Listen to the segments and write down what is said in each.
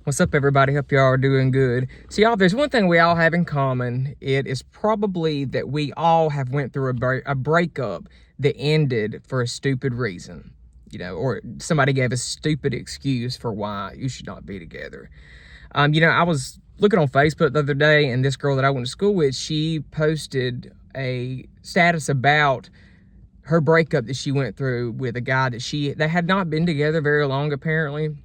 What's up, everybody? Hope y'all are doing good. So, y'all, there's one thing we all have in common. It is probably that we all have went through a breakup that ended for a stupid reason, or somebody gave a stupid excuse for why you should not be together. I was looking on Facebook the other day, and this girl that I went to school with, she posted a status about her breakup that she went through with a guy that they had not been together very long, apparently.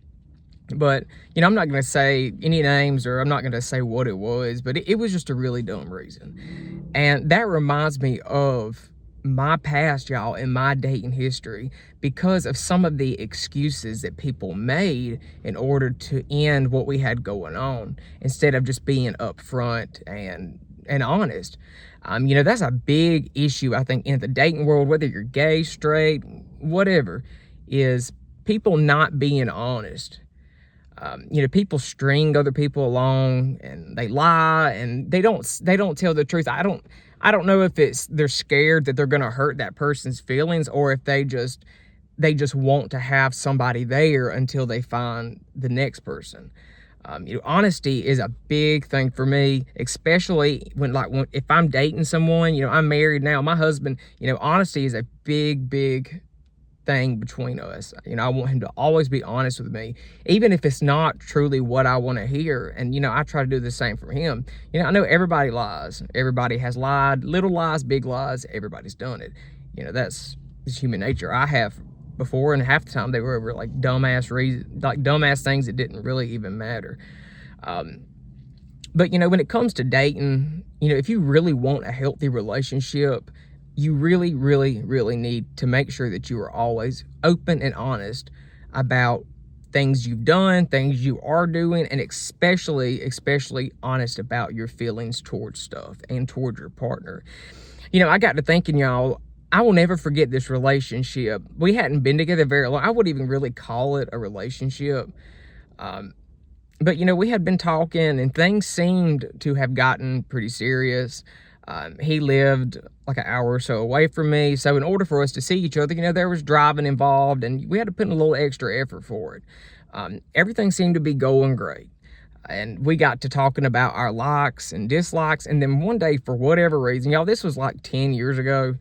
But, I'm not going to say any names, or I'm not going to say what it was, but it was just a really dumb reason. And that reminds me of my past, y'all, and my dating history, because of some of the excuses that people made in order to end what we had going on, instead of just being upfront and honest. That's a big issue, I think, in the dating world, whether you're gay, straight, whatever, is people not being honest. People string other people along, and they lie, and they don't tell the truth. I don't know if they're scared that they're going to hurt that person's feelings, or if they just want to have somebody there until they find the next person. Honesty is a big thing for me, especially when if I'm dating someone. I'm married now, my husband. Honesty is a big thing between us. I want him to always be honest with me, even if it's not truly what I want to hear. And I try to do the same for him. I know everybody lies. Everybody has lied, little lies, big lies. Everybody's done it. That's human nature. I have before, and half the time they were over like dumbass things that didn't really even matter. But when it comes to dating, if you really want a healthy relationship, you really need to make sure that you are always open and honest about things you've done, things you are doing, and especially honest about your feelings towards stuff and towards your partner. I got to thinking, y'all, I will never forget this relationship. We hadn't been together very long. I wouldn't even really call it a relationship. But we had been talking, and things seemed to have gotten pretty serious. He lived like an hour or so away from me. So in order for us to see each other, there was driving involved, and we had to put in a little extra effort for it. Everything seemed to be going great. And we got to talking about our likes and dislikes. And then one day, for whatever reason, y'all, this was like 10 years ago,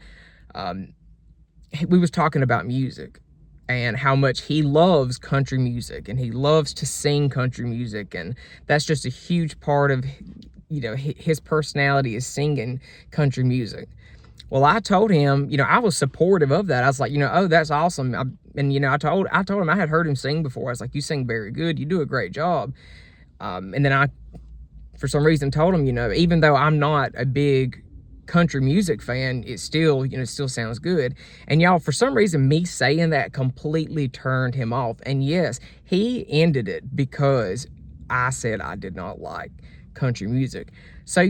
we was talking about music and how much he loves country music, and he loves to sing country music. And that's just a huge part of his personality, is singing country music. Well, I told him, I was supportive of that. I was like, oh, that's awesome. I told him I had heard him sing before. I was like, you sing very good. You do a great job. And then I, for some reason, told him, even though I'm not a big country music fan, it still sounds good. And y'all, for some reason, me saying that completely turned him off. And yes, he ended it because I said I did not like country music. So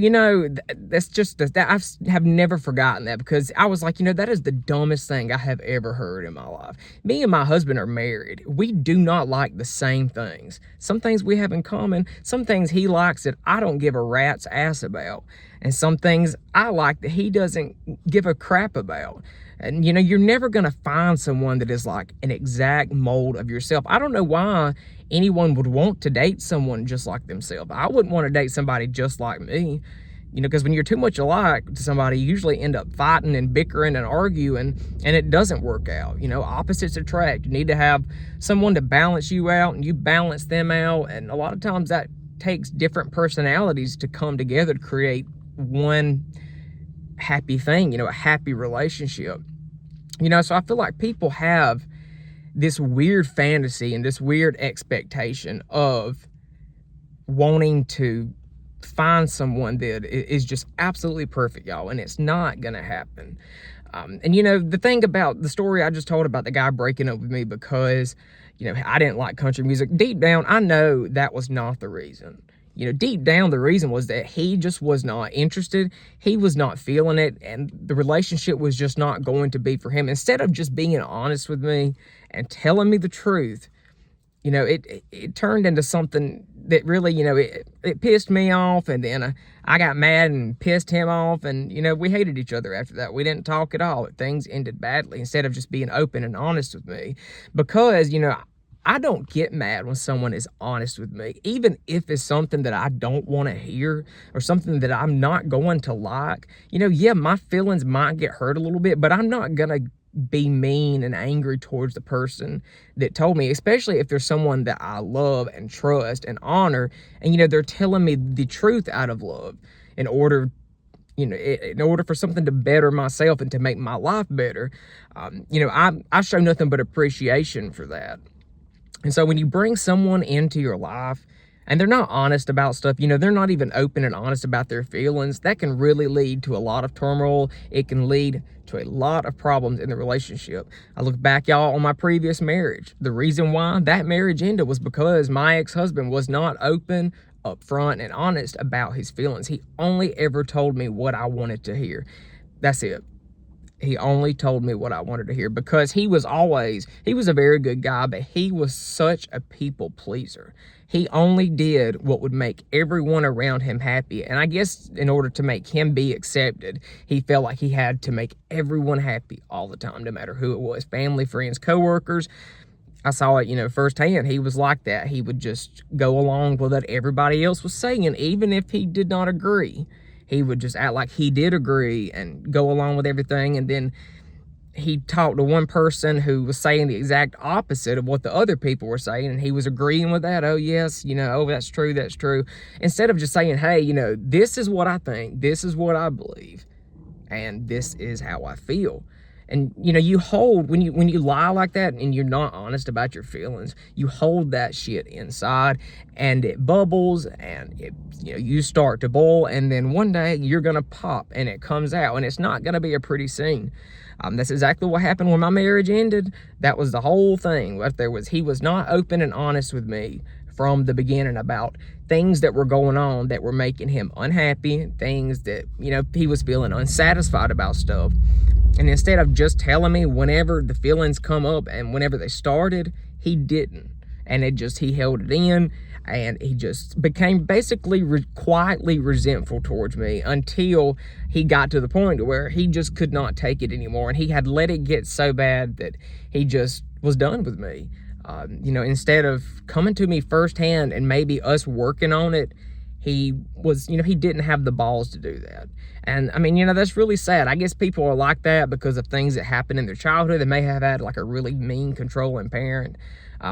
that's just that I have never forgotten that, because I was like, that is the dumbest thing I have ever heard in my life. Me and my husband are married. We do not like the same things. Some things we have in common, some things he likes that I don't give a rat's ass about, and some things I like that he doesn't give a crap about. And you're never going to find someone that is like an exact mold of yourself. I don't know why anyone would want to date someone just like themselves. I wouldn't want to date somebody just like me, because when you're too much alike to somebody, you usually end up fighting and bickering and arguing, and it doesn't work out. Opposites attract. You need to have someone to balance you out, and you balance them out. And a lot of times that takes different personalities to come together to create one happy thing, a happy relationship. So I feel like people have this weird fantasy and this weird expectation of wanting to find someone that is just absolutely perfect, y'all, and it's not gonna happen. And the thing about the story I just told about the guy breaking up with me because I didn't like country music, deep down I know that was not the reason. Deep down, the reason was that he just was not interested. He was not feeling it, and the relationship was just not going to be for him. Instead of just being honest with me and telling me the truth, it turned into something that really, it pissed me off, and then I got mad and pissed him off, and, we hated each other after that. We didn't talk at all. Things ended badly instead of just being open and honest with me, because, I don't get mad when someone is honest with me, even if it's something that I don't want to hear or something that I'm not going to like. Yeah, my feelings might get hurt a little bit, but I'm not going to be mean and angry towards the person that told me, especially if there's someone that I love and trust and honor, and they're telling me the truth out of love in order for something to better myself and to make my life better. I show nothing but appreciation for that. And so when you bring someone into your life and they're not honest about stuff, they're not even open and honest about their feelings, that can really lead to a lot of turmoil. It can lead to a lot of problems in the relationship. I look back, y'all, on my previous marriage. The reason why that marriage ended was because my ex-husband was not open, upfront, and honest about his feelings. He only ever told me what I wanted to hear. That's it. He only told me what I wanted to hear because he was a very good guy, but he was such a people pleaser. He only did what would make everyone around him happy. And I guess in order to make him be accepted, he felt like he had to make everyone happy all the time, no matter who it was, family, friends, coworkers. I saw it, firsthand. He was like that. He would just go along with what everybody else was saying, even if he did not agree. He would just act like he did agree and go along with everything. And then he talked to one person who was saying the exact opposite of what the other people were saying, and he was agreeing with that. Oh, yes, oh, that's true, that's true. Instead of just saying, hey, this is what I think, this is what I believe, and this is how I feel. And you hold, when you lie like that and you're not honest about your feelings, you hold that shit inside and it bubbles and you start to boil, and then one day you're gonna pop and it comes out, and it's not gonna be a pretty scene. That's exactly what happened when my marriage ended. That was the whole thing. What he was not open and honest with me from the beginning about things that were going on that were making him unhappy, things that he was feeling unsatisfied about stuff. And instead of just telling me whenever the feelings come up and whenever they started, he didn't. And he held it in, and he just became basically quietly resentful towards me until he got to the point where he just could not take it anymore. And he had let it get so bad that he just was done with me. Instead of coming to me firsthand and maybe us working on it, he didn't have the balls to do that. And I mean, that's really sad. I guess people are like that because of things that happened in their childhood. They may have had like a really mean, controlling parent,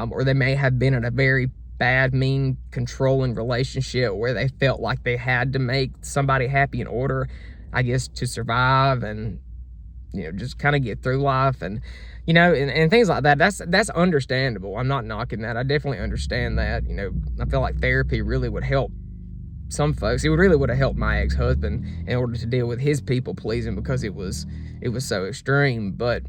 or they may have been in a very bad, mean, controlling relationship where they felt like they had to make somebody happy in order, I guess, to survive and, just kind of get through life. And, and things like that. That's understandable. I'm not knocking that. I definitely understand that. I feel like therapy really would help some folks. It really would have helped my ex-husband in order to deal with his people pleasing, because it was so extreme. But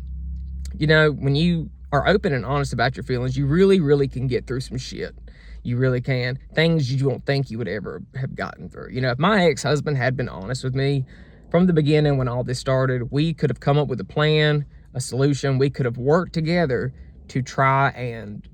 when you are open and honest about your feelings, you really, really can get through some shit. You really can. Things you don't think you would ever have gotten through. If my ex-husband had been honest with me from the beginning when all this started, we could have come up with a plan, a solution. We could have worked together to try and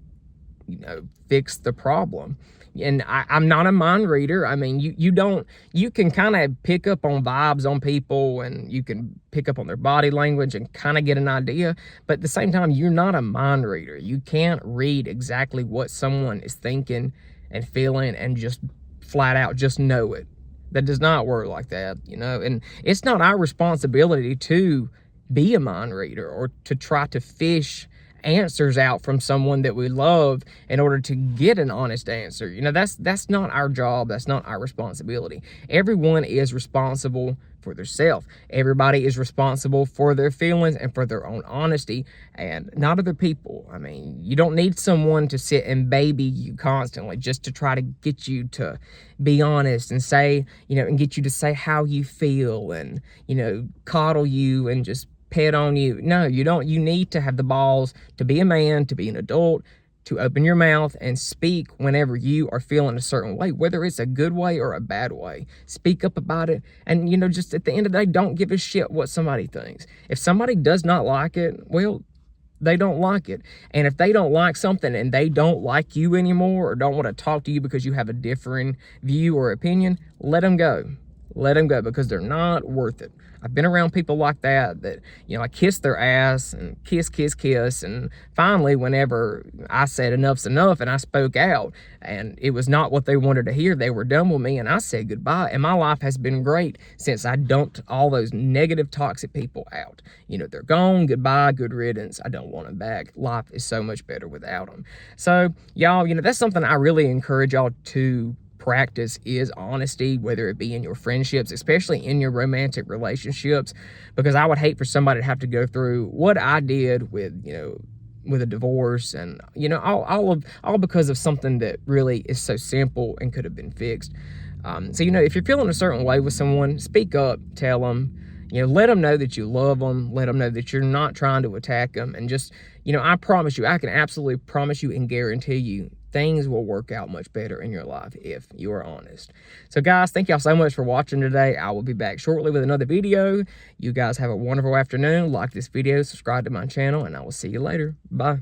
fix the problem. And I'm not a mind reader. I mean, you can kind of pick up on vibes on people, and you can pick up on their body language and kind of get an idea. But at the same time, you're not a mind reader. You can't read exactly what someone is thinking and feeling and just flat out just know it. That does not work like that, and it's not our responsibility to be a mind reader or to try to fish answers out from someone that we love in order to get an honest answer. That's not our job. That's not our responsibility. Everyone is responsible for themselves. Everybody is responsible for their feelings and for their own honesty, and not other people. I mean, you don't need someone to sit and baby you constantly just to try to get you to be honest and say, and get you to say how you feel and, coddle you and just pet on you. No, you don't. You need to have the balls to be a man, to be an adult, to open your mouth and speak whenever you are feeling a certain way, whether it's a good way or a bad way. Speak up about it. And, just at the end of the day, don't give a shit what somebody thinks. If somebody does not like it, well, they don't like it. And if they don't like something and they don't like you anymore or don't want to talk to you because you have a differing view or opinion, let them go. Let them go, because they're not worth it. I've been around people like that, you know, I kissed their ass and kiss, kiss, kiss. And finally, whenever I said enough's enough and I spoke out and it was not what they wanted to hear, they were done with me and I said goodbye. And my life has been great since I dumped all those negative, toxic people out. You know, they're gone, goodbye, good riddance. I don't want them back. Life is so much better without them. So y'all, you know, that's something I really encourage y'all to practice, is honesty, whether it be in your friendships, especially in your romantic relationships, because I would hate for somebody to have to go through what I did with, you know, with a divorce, and you know, all because of something that really is so simple and could have been fixed. So you know, if you're feeling a certain way with someone, speak up, tell them, you know, let them know that you love them, let them know that you're not trying to attack them, and just, you know, I promise you, I can absolutely promise you and guarantee you, things will work out much better in your life if you are honest. So guys, thank y'all so much for watching today. I will be back shortly with another video. You guys have a wonderful afternoon. Like this video, subscribe to my channel, and I will see you later. Bye.